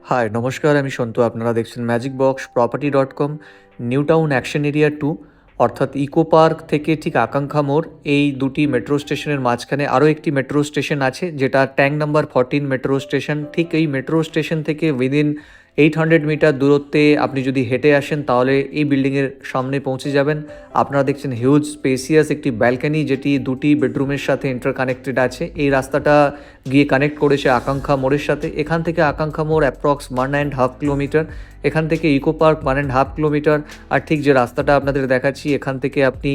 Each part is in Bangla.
হাই নমস্কার, আমি সন্তু। আপনারা দেখছেন magicboxproperty.com। New town action area 2 অর্থাৎ ইকো পার্ক থেকে ঠিক আকাঙ্ক্ষা মোড়, এই দুটি মেট্রো স্টেশনের মাঝখানে আরও একটি মেট্রো স্টেশন আছে, যেটা ট্যাঙ্ক নাম্বার 14 মেট্রো স্টেশন। ঠিক এই মেট্রো স্টেশন থেকে উইদিন 800 মিটার দূরত্বে আপনি যদি হেঁটে আসেন তাহলে এই বিল্ডিংয়ের সামনে পৌঁছে যাবেন। আপনারা দেখছেন হিউজ স্পেসিয়াস একটি ব্যালকনি, যেটি দুটি বেডরুমের সাথে ইন্টারকানেক্টেড আছে। এই রাস্তাটা গিয়ে কানেক্ট করেছে আকাঙ্ক্ষা মোড়ের সাথে। এখান থেকে আকাঙ্ক্ষা মোড় অ্যাপ্রক্স 1.5 কিলোমিটার, এখান থেকে ইকো পার্ক 1.5 কিলোমিটার। আর ঠিক যে রাস্তাটা আপনাদের দেখাচ্ছি, এখান থেকে আপনি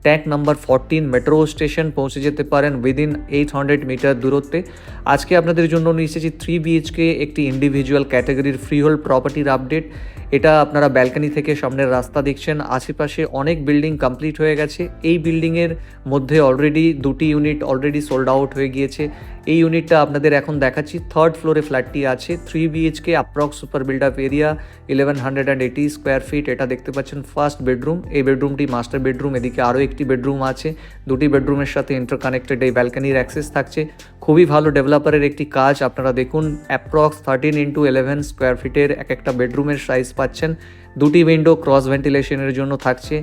ট্যাঙ্ক নাম্বার 14 মেট্রো স্টেশন পৌঁছে যেতে পারেন উইদিন 800 মিটার দূরত্বে। আজকে আপনাদের জন্য নিয়ে এসেছি 3 BHK একটি ইন্ডিভিজুয়াল ক্যাটাগরির ফ্রিহোল্ড প্রপার্টির আপডেট। এটা আপনারা ব্যালকনি থেকে সামনের রাস্তা দেখছেন, আশেপাশে অনেক বিল্ডিং কমপ্লিট হয়ে গেছে। এই বিল্ডিংয়ের মধ্যে অলরেডি দুটি ইউনিট অলরেডি সোল্ড আউট হয়ে গিয়েছে। এই ইউনিটটা আপনাদের এখন দেখাচ্ছি। 3rd ফ্লোরে ফ্ল্যাটটি আছে, 3 BHK approx super build up area 1180 square fit. এটা দেখতে পাচ্ছেন ফার্স্ট বেডরুম। এই বেডরুমটি মাস্টার বেডরুম, এদিকে আরও একটি বেডরুম আছে। দুটি বেডরুমের সাথে ইন্টারকানেক্টেড এই ব্যালকনির অ্যাক্সেস থাকছে। খুবই ভালো ডেভেলপারের একটি কাজ। আপনারা দেখুন, অ্যাপ্রক্স 13x11 স্কোয়ার ফিটের এক একটা বেডরুমের সাইজ পাচ্ছেন। দুটি উইন্ডো ক্রস ভেন্টিলেশনের জন্য থাকছে।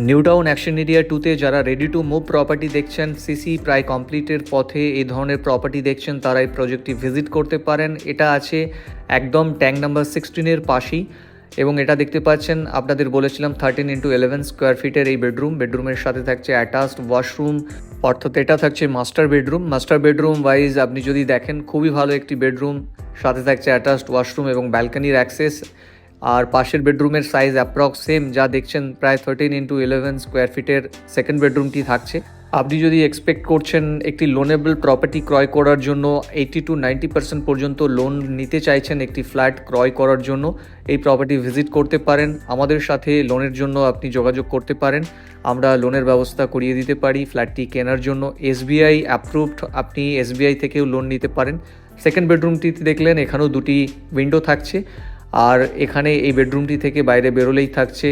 নিউ টাউন অ্যাকশন এরিয়া 2তে যারা রেডি টু মুভ প্রপার্টি দেখছেন, সিসি প্রায় কমপ্লিটের পথে এই ধরনের প্রপার্টি দেখছেন, তারা এই প্রজেক্টটি ভিজিট করতে পারেন। এটা আছে একদম ট্যাঙ্ক নাম্বার 16-এর পাশেই, এবং এটা দেখতে পাচ্ছেন আপনাদের বলেছিলাম 13x11 স্কোয়ার ফিটের এই বেডরুমের সাথে থাকছে অ্যাটাচড ওয়াশরুম, অর্থাৎ এটা থাকছে মাস্টার বেডরুম ওয়াইজ আপনি যদি দেখেন খুবই ভালো একটি বেডরুম, সাথে থাকছে অ্যাটাচড ওয়াশরুম এবং ব্যালকনির অ্যাক্সেস। আর পাশের বেডরুমের সাইজ অ্যাপ্রক্স সেম, যা দেখছেন প্রায় 13x11 স্কোয়ার ফিটের সেকেন্ড বেডরুমটি থাকছে। আপনি যদি এক্সপেক্ট করছেন একটি লোনেবল প্রপার্টি ক্রয় করার জন্য, 80 to 90% পর্যন্ত লোন নিতে চাইছেন একটি ফ্ল্যাট ক্রয় করার জন্য, এই প্রপার্টি ভিজিট করতে পারেন। আমাদের সাথে লোনের জন্য আপনি যোগাযোগ করতে পারেন, আমরা লোনের ব্যবস্থা করিয়ে দিতে পারি। ফ্ল্যাটটি কেনার জন্য SBI অ্যাপ্রুভড, আপনি SBI থেকেও লোন নিতে পারেন। সেকেন্ড বেডরুমটিতে দেখলেন এখানেও দুটি উইন্ডো থাকছে, আর এখানে এই বেডরুমটি থেকে বাইরে বেরোলেই থাকছে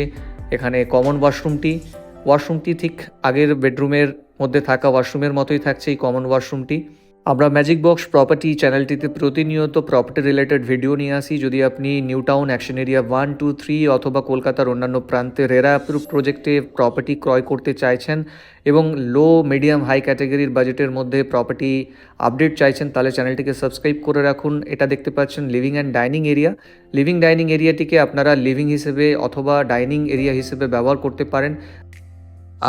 এখানে কমন ওয়াশরুমটি ঠিক আগের বেডরুমের মধ্যে থাকা ওয়াশরুমের মতোই থাকছে এই কমন ওয়াশরুমটি। আমরা ম্যাজিক বক্স প্রপার্টি চ্যানেলটিতে প্রতিনিয়ত প্রপার্টি রিলেটেড ভিডিও নিয়ে আসি। যদি আপনি নিউ টাউন অ্যাকশন এরিয়া 1, 2, 3 অথবা কলকাতার অন্যান্য প্রান্তে রেরা অ্যাপ্রুভ প্রজেক্টে প্রপার্টি ক্রয় করতে চাইছেন এবং লো মিডিয়াম হাই ক্যাটাগরির বাজেটের মধ্যে প্রপার্টি আপডেট চাইছেন, তাহলে চ্যানেলটিকে সাবস্ক্রাইব করে রাখুন। এটা দেখতে পাচ্ছেন লিভিং ডাইনিং এরিয়াটিকে আপনারা লিভিং হিসেবে অথবা ডাইনিং এরিয়া হিসেবে ব্যবহার করতে পারেন।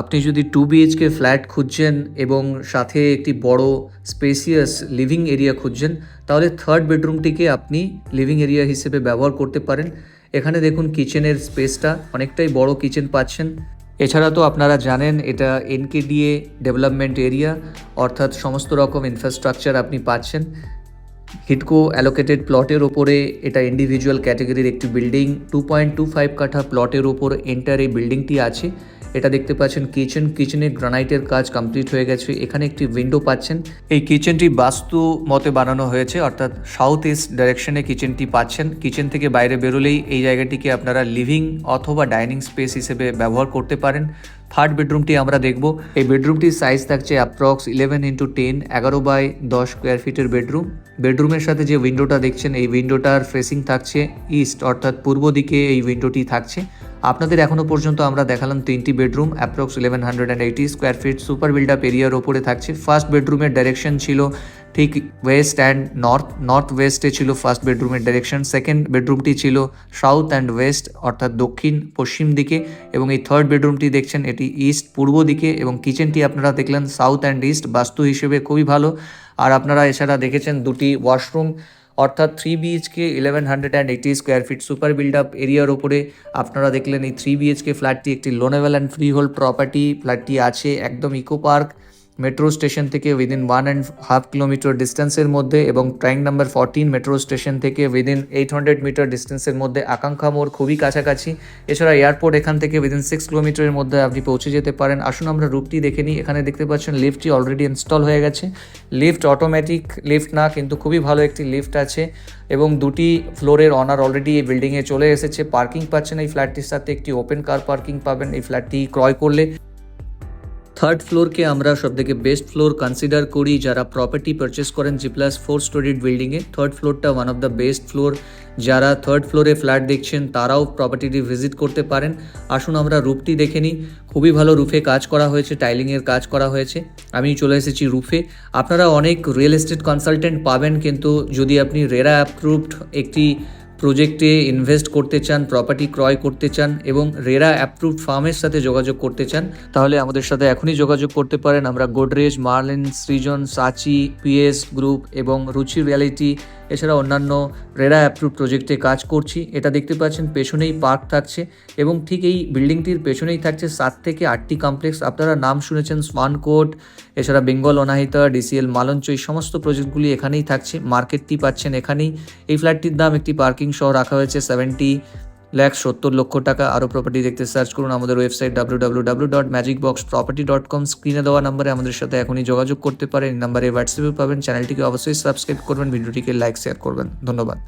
আপনি যদি 2 BHK ফ্ল্যাট খুঁজছেন এবং সাথে একটি বড় স্পেসিয়াস লিভিং এরিয়া খুঁজছেন, তাহলে 3rd বেডরুমটিকে আপনি লিভিং এরিয়া হিসেবে ব্যবহার করতে পারেন। এখানে দেখুন কিচেনের স্পেসটা, অনেকটাই বড় কিচেন পাচ্ছেন। এছাড়া তো আপনারা জানেন এটা NKDA ডেভেলপমেন্ট এরিয়া, অর্থাৎ সমস্ত রকম ইনফ্রাস্ট্রাকচার আপনি পাচ্ছেন। হিডকো অ্যালোকেটেড প্লটের ওপরে এটা ইন্ডিভিজুয়াল ক্যাটাগরির একটি বিল্ডিং। 2.25 কাঠা প্লটের ওপর এন্টার এই বিল্ডিংটি আছে। এটা দেখতে পাচ্ছেন কিচেনের গ্রানাইটের কাজ কমপ্লিট হয়ে গেছে। এখানে একটি উইন্ডো পাচ্ছেন। এই কিচেনটি বাস্তু মতে বানানো হয়েছে, অর্থাৎ সাউথ ইস্ট ডাইরেকশনে কিচেনটি পাচ্ছেন। কিচেন থেকে বাইরে বেরোলেই এই জায়গাটিকে আপনারা লিভিং অথবা ডাইনিং স্পেস হিসেবে ব্যবহার করতে পারেন। 3rd বেডরুমটি আমরা দেখব। এই বেডরুমটির সাইজ থাকছে অ্যাপ্রক্স 11x10, 11/10 স্কোয়ার ফিটের বেডরুমের সাথে যে উইন্ডোটা দেখছেন, এই উইন্ডোটার ফেসিং থাকছে ইস্ট, অর্থাৎ পূর্ব দিকে এই উইন্ডোটি থাকছে। আপনাদের এখনও পর্যন্ত আমরা দেখালাম 3টি bedroom, approx 1180 square feet super build up এরিয়ার ওপরে থাকছে। ফার্স্ট বেডরুমের ডাইরেকশন ছিল ঠিক ওয়েস্ট অ্যান্ড নর্থ ওয়েস্টে ছিল ফার্স্ট বেডরুমের ডাইরেকশন। সেকেন্ড বেডরুমটি ছিল সাউথ অ্যান্ড ওয়েস্ট, অর্থাৎ দক্ষিণ পশ্চিম দিকে, এবং এই 3rd বেডরুমটি দেখছেন এটি ইস্ট পূর্ব দিকে, এবং কিচেনটি আপনারা দেখলেন সাউথ অ্যান্ড ইস্ট, বাস্তু হিসেবে খুবই ভালো। আর আপনারা এছাড়া দেখেছেন দুটি ওয়াশরুম, অর্থাৎ 3 BHK 1180 square feet super build up এরিয়ার ওপরে আপনারা দেখলেন এই 3 BHK ফ্ল্যাটটি একটি loanable and free hold property. ফ্ল্যাটটি আছে একদম ইকো পার্ক মেট্রো স্টেশন থেকে উইদিন 1.5 কিলোমিটার ডিস্টেন্সের মধ্যে, এবং ট্যাঙ্ক নাম্বার 14 মেট্রো স্টেশন থেকে উইদিন 800 মিটার ডিস্টেন্সের মধ্যে। আকাঙ্ক্ষা মোড় খুবই কাছাকাছি। এছাড়া এয়ারপোর্ট এখান থেকে উইদিন 6 কিলোমিটারের মধ্যে আপনি পৌঁছে যেতে পারেন। আসুন আমরা রুটটি দেখে নিই। এখানে দেখতে পাচ্ছেন লিফটটি অলরেডি ইনস্টল হয়ে গেছে। লিফট অটোমেটিক লিফট না, কিন্তু খুবই ভালো একটি লিফট আছে, এবং দুটি ফ্লোরের অনার অলরেডি এই বিল্ডিংয়ে চলে এসেছে। পার্কিং পাচ্ছেন এই ফ্ল্যাটটির সাথে, একটি ওপেন কার পার্কিং পাবেন এই ফ্ল্যাটটি ক্রয় করলে। 3rd ফ্লোরকে আমরা সবথেকে বেস্ট ফ্লোর কনসিডার করি যারা প্রপার্টি পারচেস করেন G+4 স্টোরিড বিল্ডিংয়ে। 3rd ফ্লোরটা one of the best floor. যারা থার্ড ফ্লোরে ফ্ল্যাট দেখছেন তারাও প্রপার্টিটি ভিজিট করতে পারেন। আসুন আমরা রুফটি দেখে নিই। খুবই ভালো রুফে কাজ করা হয়েছে, টাইলিংয়ের কাজ করা হয়েছে। আমি চলে এসেছি রুফে। আপনারা অনেক রিয়েল এস্টেট কনসালটেন্ট পাবেন, কিন্তু যদি আপনি রেরা অ্যাপ্রুভড একটি প্রজেক্টে ইনভেস্ট করতে চান, প্রপার্টি ক্রয় করতে চান এবং রেরা অ্যাপ্রুভড ফার্মের সাথে যোগাযোগ করতে চান, তাহলে আমাদের সাথে এখনই যোগাযোগ করতে পারেন। আমরা গোদরেজ, মার্লিন, সৃজন, সাচি, পিএস গ্রুপ এবং রুচি রিয়ালিটি এছাড়া অন্যান্য রেরা অ্যাপ্রুভ প্রজেক্টে কাজ করছি। এটা দেখতে পাচ্ছেন পেছনেই পার্ক থাকছে এবং ঠিক এই বিল্ডিংটির পেছনেই থাকছে 7 থেকে 8টি কমপ্লেক্স। আপনারা নাম শুনেছেন স্মান কোর্ট, এছাড়া বেঙ্গল অনাহিতা, ডিসিএল মালঞ্চ, এই সমস্ত প্রজেক্টগুলি এখানেই থাকছে। মার্কেটটি পাচ্ছেন এখানেই। এই ফ্ল্যাটটির দাম একটি পার্কিং সহ রাখা হয়েছে 70,70,00,000 টাকা। আরও প্রপার্টি দেখতে সার্চ করুন আমাদের ওয়েবসাইট www.magicboxproperty.com। স্ক্রিনে দেওয়া নাম্বারে আমাদের সাথে এখনই যোগাযোগ করতে পারেন। এই নাম্বারে হোয়াটসঅ্যাপে পাবেন। চ্যানেলটিকে অবশ্যই সাবস্ক্রাইব করবেন, ভিডিওটিকে লাইক শেয়ার করবেন। ধন্যবাদ।